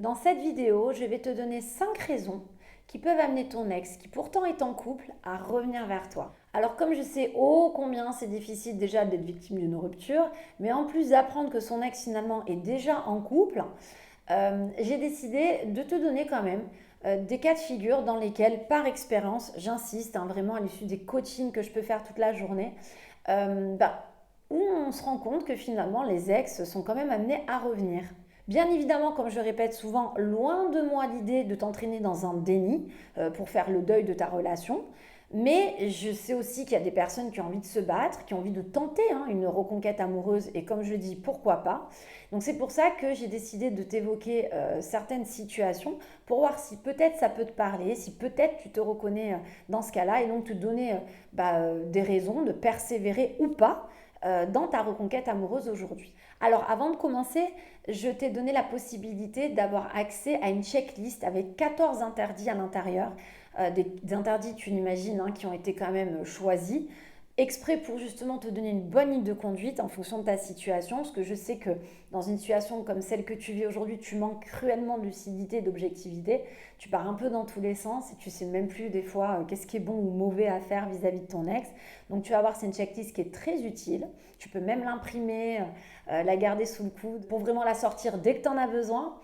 Dans cette vidéo, je vais te donner 5 raisons qui peuvent amener ton ex, qui pourtant est en couple, à revenir vers toi. Alors comme je sais ô combien c'est difficile déjà d'être victime d'une rupture, mais en plus d'apprendre que son ex finalement est déjà en couple, j'ai décidé de te donner quand même des cas de figure dans lesquels, par expérience, j'insiste, vraiment à l'issue des coachings que je peux faire toute la journée, euh, bah, où on se rend compte que finalement les ex sont quand même amenés à revenir. Bien évidemment, comme je répète souvent, loin de moi l'idée de t'entraîner dans un déni pour faire le deuil de ta relation. Mais je sais aussi qu'il y a des personnes qui ont envie de se battre, qui ont envie de tenter une reconquête amoureuse. Et comme je dis, pourquoi pas. Donc c'est pour ça que j'ai décidé de t'évoquer certaines situations pour voir si peut-être ça peut te parler, si peut-être tu te reconnais dans ce cas-là. Et donc te donner des raisons de persévérer ou pas dans ta reconquête amoureuse aujourd'hui. Alors avant de commencer, je t'ai donné la possibilité d'avoir accès à une checklist avec 14 interdits à l'intérieur, des interdits, tu l'imagines, qui ont été quand même choisis, exprès pour justement te donner une bonne ligne de conduite en fonction de ta situation, parce que je sais que dans une situation comme celle que tu vis aujourd'hui, tu manques cruellement de lucidité et d'objectivité, tu pars un peu dans tous les sens et tu sais même plus des fois qu'est-ce qui est bon ou mauvais à faire vis-à-vis de ton ex. Donc tu vas voir, c'est une checklist qui est très utile, tu peux même l'imprimer, la garder sous le coude pour vraiment la sortir dès que tu en as besoin.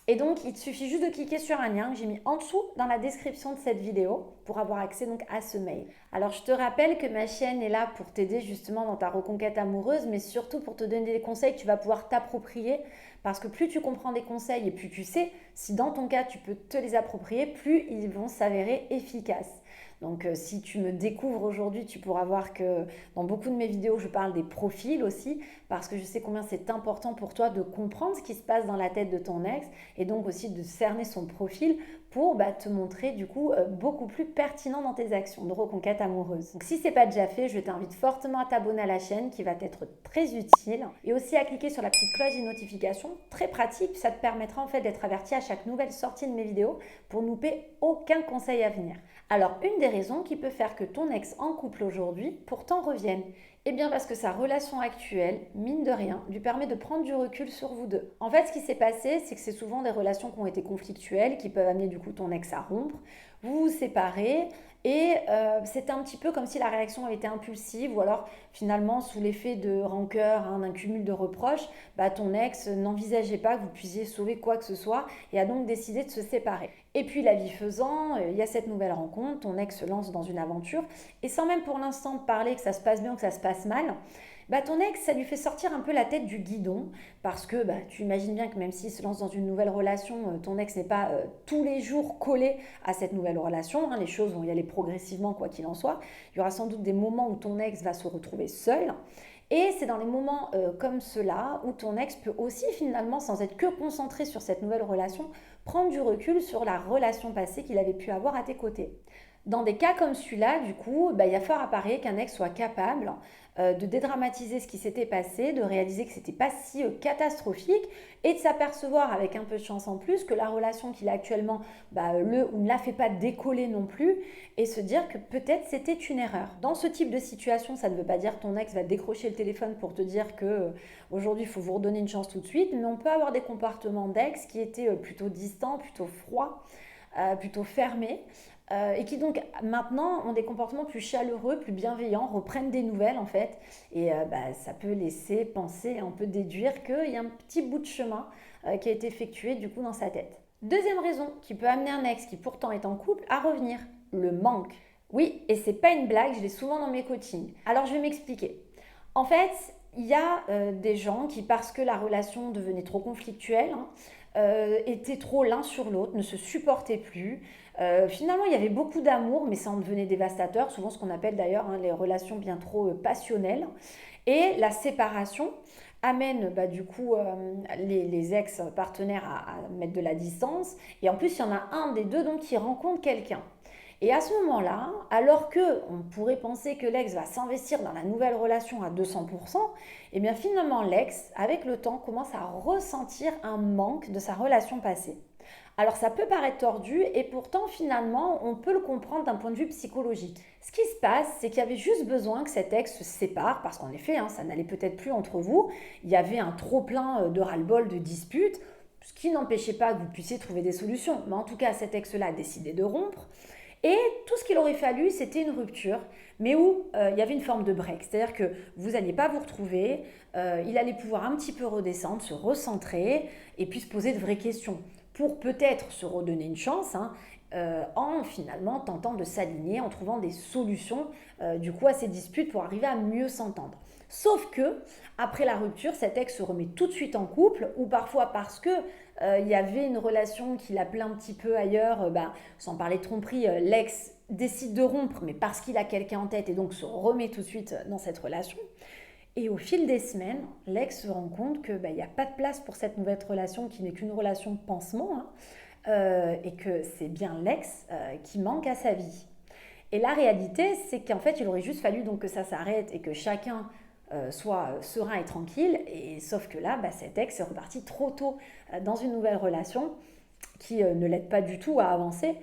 Et donc, il te suffit juste de cliquer sur un lien que j'ai mis en dessous dans la description de cette vidéo pour avoir accès donc à ce mail. Alors, je te rappelle que ma chaîne est là pour t'aider justement dans ta reconquête amoureuse, mais surtout pour te donner des conseils que tu vas pouvoir t'approprier. Parce que plus tu comprends des conseils et plus tu sais si dans ton cas tu peux te les approprier, plus ils vont s'avérer efficaces. Donc si tu me découvres aujourd'hui, tu pourras voir que dans beaucoup de mes vidéos, je parle des profils aussi, parce que je sais combien c'est important pour toi de comprendre ce qui se passe dans la tête de ton ex et donc aussi de cerner son profil pour te montrer du coup beaucoup plus pertinent dans tes actions de reconquête amoureuse. Donc si ce n'est pas déjà fait, je t'invite fortement à t'abonner à la chaîne qui va t'être très utile et aussi à cliquer sur la petite cloche des notifications, très pratique, ça te permettra en fait d'être averti à chaque nouvelle sortie de mes vidéos pour ne louper aucun conseil à venir. Alors une des raisons qui peut faire que ton ex en couple aujourd'hui pourtant revienne, eh bien parce que sa relation actuelle, mine de rien, lui permet de prendre du recul sur vous deux. En fait, ce qui s'est passé, c'est que c'est souvent des relations qui ont été conflictuelles, qui peuvent amener du coup ton ex à rompre, vous vous séparez, et c'est un petit peu comme si la réaction avait été impulsive, ou alors finalement sous l'effet de rancœur, d'un cumul de reproches, ton ex n'envisageait pas que vous puissiez sauver quoi que ce soit, et a donc décidé de se séparer. Et puis la vie faisant, il y a cette nouvelle rencontre, ton ex se lance dans une aventure, et sans même pour l'instant parler que ça se passe bien ou que ça se passe mal, ton ex, ça lui fait sortir un peu la tête du guidon, parce que tu imagines bien que même s'il se lance dans une nouvelle relation, ton ex n'est pas tous les jours collé à cette nouvelle relation, les choses vont y aller progressivement quoi qu'il en soit, il y aura sans doute des moments où ton ex va se retrouver seul, et c'est dans les moments comme cela où ton ex peut aussi finalement, sans être que concentré sur cette nouvelle relation, prendre du recul sur la relation passée qu'il avait pu avoir à tes côtés. Dans des cas comme celui-là, du coup, il y a fort à parier qu'un ex soit capable de dédramatiser ce qui s'était passé, de réaliser que c'était pas si catastrophique et de s'apercevoir avec un peu de chance en plus que la relation qu'il a actuellement ne la fait pas décoller non plus et se dire que peut-être c'était une erreur. Dans ce type de situation, ça ne veut pas dire que ton ex va décrocher le téléphone pour te dire que aujourd'hui il faut vous redonner une chance tout de suite, mais on peut avoir des comportements d'ex qui étaient plutôt distants, plutôt froids, plutôt fermés, et qui donc maintenant ont des comportements plus chaleureux, plus bienveillants, reprennent des nouvelles en fait, et ça peut laisser penser, on peut déduire qu'il y a un petit bout de chemin qui a été effectué du coup dans sa tête. Deuxième raison qui peut amener un ex qui pourtant est en couple à revenir, le manque. Oui, et c'est pas une blague, je l'ai souvent dans mes coachings. Alors je vais m'expliquer. En fait, il y a des gens qui, parce que la relation devenait trop conflictuelle, étaient trop l'un sur l'autre, ne se supportaient plus. Finalement, il y avait beaucoup d'amour, mais ça en devenait dévastateur, souvent ce qu'on appelle d'ailleurs les relations bien trop passionnelles. Et la séparation amène du coup les ex-partenaires à mettre de la distance. Et en plus, il y en a un des deux donc qui rencontre quelqu'un. Et à ce moment-là, alors que on pourrait penser que l'ex va s'investir dans la nouvelle relation à 200%, et bien finalement l'ex, avec le temps, commence à ressentir un manque de sa relation passée. Alors ça peut paraître tordu et pourtant finalement on peut le comprendre d'un point de vue psychologique. Ce qui se passe, c'est qu'il y avait juste besoin que cet ex se sépare parce qu'en effet, ça n'allait peut-être plus entre vous. Il y avait un trop plein de ras-le-bol, de disputes. Ce qui n'empêchait pas que vous puissiez trouver des solutions. Mais en tout cas, cet ex-là a décidé de rompre. Et tout ce qu'il aurait fallu, c'était une rupture, mais où il y avait une forme de break. C'est-à-dire que vous n'alliez pas vous retrouver, il allait pouvoir un petit peu redescendre, se recentrer et puis se poser de vraies questions pour peut-être se redonner une chance, en finalement tentant de s'aligner, en trouvant des solutions du coup à ces disputes pour arriver à mieux s'entendre. Sauf que, après la rupture, cet ex se remet tout de suite en couple, ou parfois parce que il y avait une relation qui l'appelait un petit peu ailleurs, sans parler de tromperie, l'ex décide de rompre, mais parce qu'il a quelqu'un en tête et donc se remet tout de suite dans cette relation. Et au fil des semaines, l'ex se rend compte que il n'y a pas de place pour cette nouvelle relation qui n'est qu'une relation pansement, et que c'est bien l'ex qui manque à sa vie. Et la réalité, c'est qu'en fait, il aurait juste fallu donc que ça s'arrête et que chacun soit serein et tranquille. Et sauf que là, cet ex est reparti trop tôt dans une nouvelle relation qui ne l'aide pas du tout à avancer.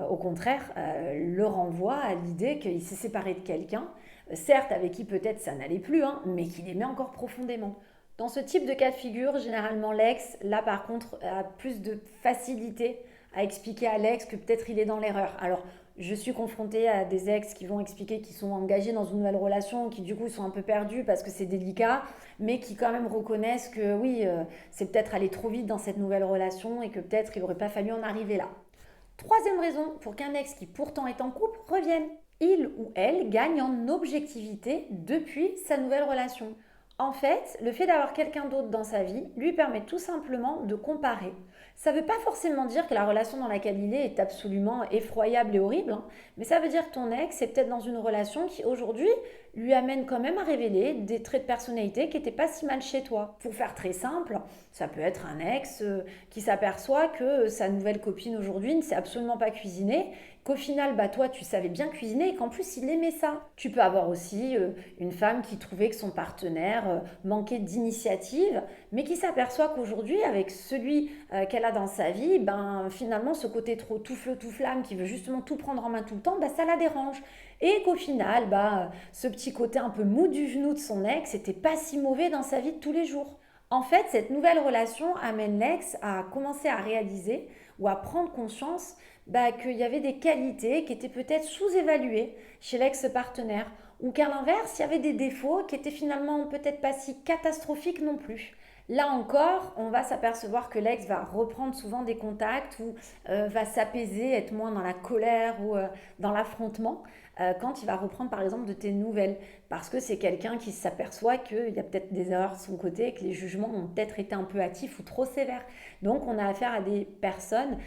Au contraire, le renvoie à l'idée qu'il s'est séparé de quelqu'un, certes avec qui peut-être ça n'allait plus, mais qu'il aimait encore profondément. Dans ce type de cas de figure, généralement l'ex, là par contre, a plus de facilité à expliquer à l'ex que peut-être il est dans l'erreur. Alors, je suis confrontée à des ex qui vont expliquer qu'ils sont engagés dans une nouvelle relation, qui du coup sont un peu perdus parce que c'est délicat, mais qui quand même reconnaissent que oui, c'est peut-être aller trop vite dans cette nouvelle relation et que peut-être il n'aurait pas fallu en arriver là. Troisième raison pour qu'un ex qui pourtant est en couple revienne. Il ou elle gagne en objectivité depuis sa nouvelle relation. En fait, le fait d'avoir quelqu'un d'autre dans sa vie lui permet tout simplement de comparer. Ça ne veut pas forcément dire que la relation dans laquelle il est absolument effroyable et horrible, mais ça veut dire que ton ex est peut-être dans une relation qui aujourd'hui lui amène quand même à révéler des traits de personnalité qui n'étaient pas si mal chez toi. Pour faire très simple, ça peut être un ex qui s'aperçoit que sa nouvelle copine aujourd'hui ne sait absolument pas cuisiner, qu'au final, toi, tu savais bien cuisiner et qu'en plus, il aimait ça. Tu peux avoir aussi une femme qui trouvait que son partenaire manquait d'initiative, mais qui s'aperçoit qu'aujourd'hui, avec celui qu'elle a dans sa vie, finalement, ce côté trop tout feu, tout flamme, qui veut justement tout prendre en main tout le temps, ça la dérange. Et qu'au final, ce petit côté un peu mou du genou de son ex n'était pas si mauvais dans sa vie de tous les jours. En fait, cette nouvelle relation amène l'ex à commencer à réaliser ou à prendre conscience qu'il y avait des qualités qui étaient peut-être sous-évaluées chez l'ex-partenaire ou qu'à l'inverse, il y avait des défauts qui étaient finalement peut-être pas si catastrophiques non plus. Là encore, on va s'apercevoir que l'ex va reprendre souvent des contacts ou va s'apaiser, être moins dans la colère ou dans l'affrontement quand il va reprendre par exemple de tes nouvelles. Parce que c'est quelqu'un qui s'aperçoit qu'il y a peut-être des erreurs de son côté, que les jugements ont peut-être été un peu hâtifs ou trop sévères. Donc on a affaire à des personnes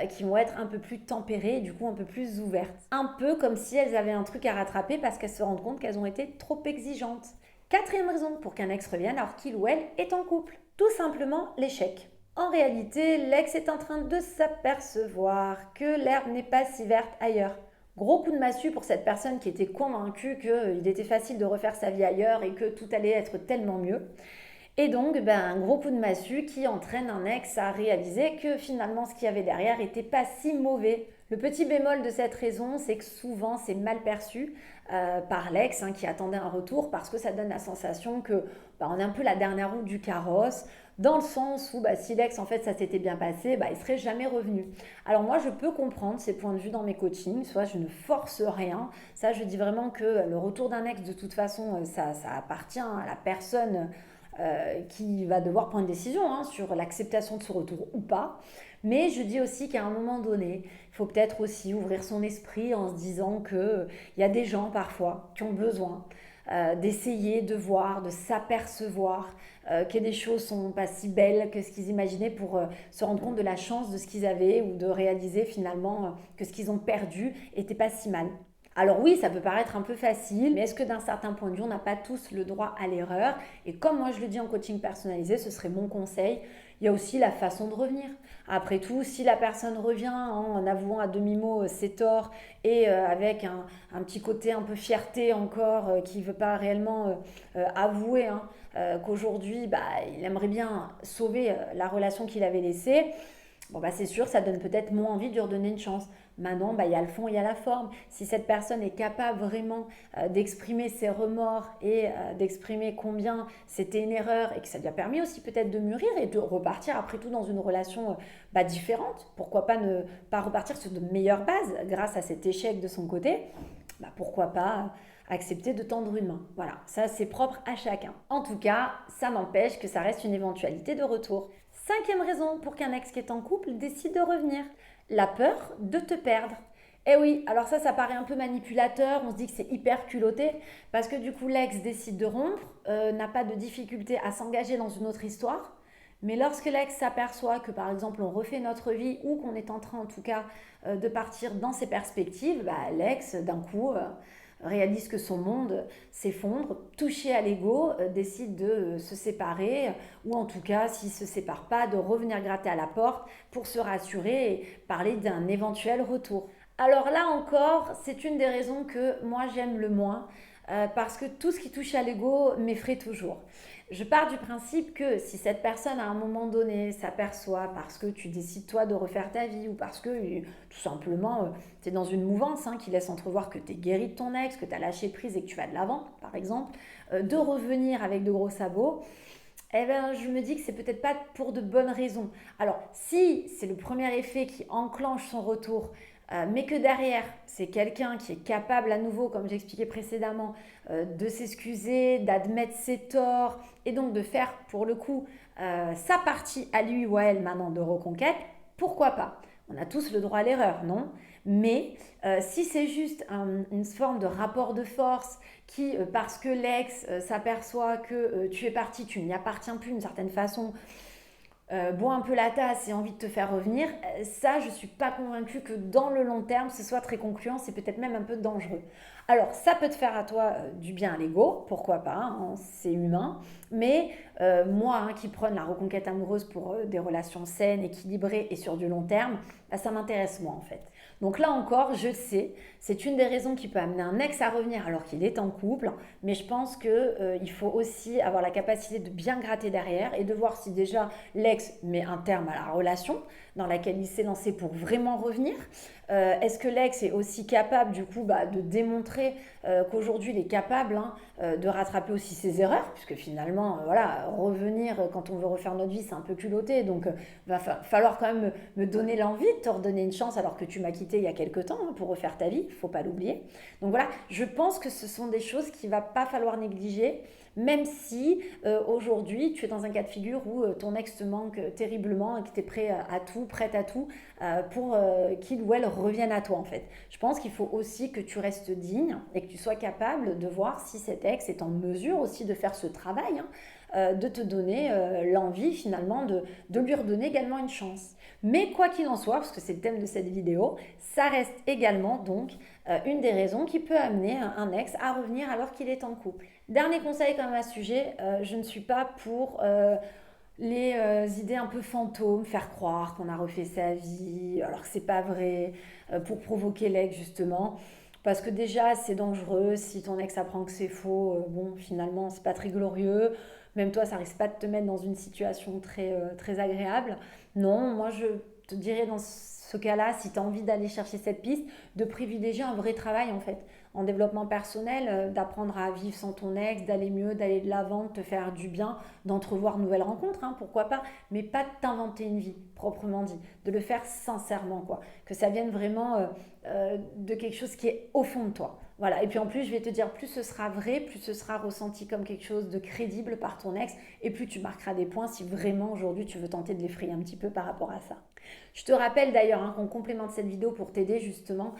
qui vont être un peu plus tempérées, du coup un peu plus ouvertes. Un peu comme si elles avaient un truc à rattraper parce qu'elles se rendent compte qu'elles ont été trop exigeantes. Quatrième raison pour qu'un ex revienne alors qu'il ou elle est en couple. Tout simplement l'échec. En réalité, l'ex est en train de s'apercevoir que l'herbe n'est pas si verte ailleurs. Gros coup de massue pour cette personne qui était convaincue qu'il était facile de refaire sa vie ailleurs et que tout allait être tellement mieux. Et donc, un gros coup de massue qui entraîne un ex à réaliser que finalement ce qu'il y avait derrière n'était pas si mauvais. Le petit bémol de cette raison, c'est que souvent c'est mal perçu par l'ex qui attendait un retour parce que ça donne la sensation que on est un peu la dernière roue du carrosse, dans le sens où si l'ex en fait ça s'était bien passé, il serait jamais revenu. Alors moi je peux comprendre ces points de vue dans mes coachings, soit je ne force rien, ça je dis vraiment que le retour d'un ex de toute façon ça appartient à la personne qui va devoir prendre une décision sur l'acceptation de ce retour ou pas. Mais je dis aussi qu'à un moment donné, il faut peut-être aussi ouvrir son esprit en se disant qu'il y a des gens parfois qui ont besoin d'essayer de voir, de s'apercevoir que des choses sont pas si belles que ce qu'ils imaginaient pour se rendre compte de la chance de ce qu'ils avaient ou de réaliser finalement que ce qu'ils ont perdu était pas si mal. Alors oui, ça peut paraître un peu facile, mais est-ce que d'un certain point de vue, on n'a pas tous le droit à l'erreur? Et comme moi je le dis en coaching personnalisé, ce serait mon conseil, il y a aussi la façon de revenir. Après tout, si la personne revient en avouant à demi-mot ses torts et avec un petit côté un peu fierté encore, qui ne veut pas réellement avouer qu'aujourd'hui, il aimerait bien sauver la relation qu'il avait laissée, Bon, bah, c'est sûr, ça donne peut-être moins envie de lui redonner une chance. Maintenant, bah, il y a le fond, il y a la forme. Si cette personne est capable vraiment d'exprimer ses remords et d'exprimer combien c'était une erreur et que ça lui a permis aussi peut-être de mûrir et de repartir après tout dans une relation bah, différente, pourquoi pas ne pas repartir sur de meilleures bases grâce à cet échec de son côté, bah, pourquoi pas accepter de tendre une main. Voilà, ça c'est propre à chacun. En tout cas, ça n'empêche que ça reste une éventualité de retour. Cinquième raison pour qu'un ex qui est en couple décide de revenir, la peur de te perdre. Eh oui, alors ça paraît un peu manipulateur, on se dit que c'est hyper culotté, parce que du coup l'ex décide de rompre, n'a pas de difficulté à s'engager dans une autre histoire, mais lorsque l'ex s'aperçoit que par exemple on refait notre vie ou qu'on est en train en tout cas de partir dans ses perspectives, bah, l'ex d'un coup réalise que son monde s'effondre, touché à l'ego, décide de se séparer, ou en tout cas, s'il ne se sépare pas, de revenir gratter à la porte pour se rassurer et parler d'un éventuel retour. Alors là encore, c'est une des raisons que moi j'aime le moins, parce que tout ce qui touche à l'ego m'effraie toujours. Je pars du principe que si cette personne à un moment donné s'aperçoit parce que tu décides toi de refaire ta vie ou parce que tout simplement tu es dans une mouvance qui laisse entrevoir que tu es guéri de ton ex, que tu as lâché prise et que tu vas de l'avant par exemple, de revenir avec de gros sabots, eh ben, je me dis que c'est peut-être pas pour de bonnes raisons. Alors, si c'est le premier effet qui enclenche son retour, mais que derrière, c'est quelqu'un qui est capable à nouveau, comme j'expliquais précédemment, de s'excuser, d'admettre ses torts et donc de faire pour le coup sa partie à lui ou à elle maintenant de reconquête, pourquoi pas? On a tous le droit à l'erreur, non? Mais si c'est juste une forme de rapport de force qui, parce que l'ex s'aperçoit que tu es parti, tu n'y appartiens plus d'une certaine façon, boit un peu la tasse et envie de te faire revenir, ça je ne suis pas convaincue que dans le long terme ce soit très concluant, c'est peut-être même un peu dangereux. Alors ça peut te faire à toi du bien à l'ego, pourquoi pas, c'est humain, mais moi qui prône la reconquête amoureuse pour des relations saines, équilibrées et sur du long terme, bah, ça m'intéresse moi en fait. Donc là encore, je sais, c'est une des raisons qui peut amener un ex à revenir alors qu'il est en couple, mais je pense qu'il faut aussi avoir la capacité de bien gratter derrière et de voir si déjà l'ex met un terme à la relation dans laquelle il s'est lancé pour vraiment revenir. Est-ce que l'ex est aussi capable du coup de démontrer qu'aujourd'hui il est capable de rattraper aussi ses erreurs, puisque finalement voilà, revenir quand on veut refaire notre vie c'est un peu culotté, donc va falloir quand même me donner l'envie de te redonner une chance alors que tu m'as quitté il y a quelques temps pour refaire ta vie, il ne faut pas l'oublier. Donc voilà, je pense que ce sont des choses qu'il ne va pas falloir négliger, même si aujourd'hui tu es dans un cas de figure où ton ex te manque terriblement et que tu es prête à tout pour qu'il ou elle revienne à toi en fait. Je pense qu'il faut aussi que tu restes digne et que tu sois capable de voir si cet ex est en mesure aussi de faire ce travail, de te donner l'envie finalement de lui redonner également une chance. Mais quoi qu'il en soit, parce que c'est le thème de cette vidéo, ça reste également donc une des raisons qui peut amener un ex à revenir alors qu'il est en couple. Dernier conseil quand même à ce sujet, je ne suis pas pour les idées un peu fantômes, faire croire qu'on a refait sa vie alors que c'est pas vrai, pour provoquer l'ex justement. Parce que déjà c'est dangereux, si ton ex apprend que c'est faux, bon finalement c'est pas très glorieux, même toi ça risque pas de te mettre dans une situation très agréable. Non, moi je te dirais dans ce cas-là, si tu as envie d'aller chercher cette piste, de privilégier un vrai travail en fait, en développement personnel, d'apprendre à vivre sans ton ex, d'aller mieux, d'aller de l'avant, de te faire du bien, d'entrevoir de nouvelles rencontres, pourquoi pas, mais pas de t'inventer une vie, proprement dit, de le faire sincèrement, quoi, que ça vienne vraiment de quelque chose qui est au fond de toi. Voilà, et puis en plus, je vais te dire, plus ce sera vrai, plus ce sera ressenti comme quelque chose de crédible par ton ex, et plus tu marqueras des points si vraiment aujourd'hui tu veux tenter de l'effrayer un petit peu par rapport à ça. Je te rappelle d'ailleurs qu'on complémente cette vidéo pour t'aider justement,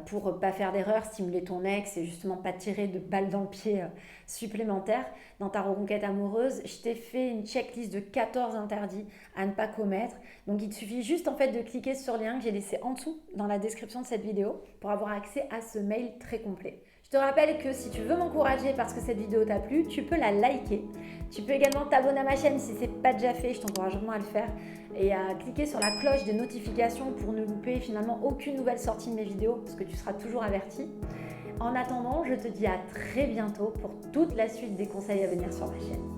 pour pas faire d'erreur, stimuler ton ex et justement pas tirer de balles dans le pied supplémentaires dans ta reconquête amoureuse. Je t'ai fait une checklist de 14 interdits à ne pas commettre. Donc il te suffit juste en fait de cliquer sur le lien que j'ai laissé en dessous dans la description de cette vidéo pour avoir accès à ce mail très complet. Je te rappelle que si tu veux m'encourager parce que cette vidéo t'a plu, tu peux la liker. Tu peux également t'abonner à ma chaîne si ce n'est pas déjà fait, je t'encourage vraiment à le faire. Et à cliquer sur la cloche des notifications pour ne louper finalement aucune nouvelle sortie de mes vidéos parce que tu seras toujours averti. En attendant, je te dis à très bientôt pour toute la suite des conseils à venir sur ma chaîne.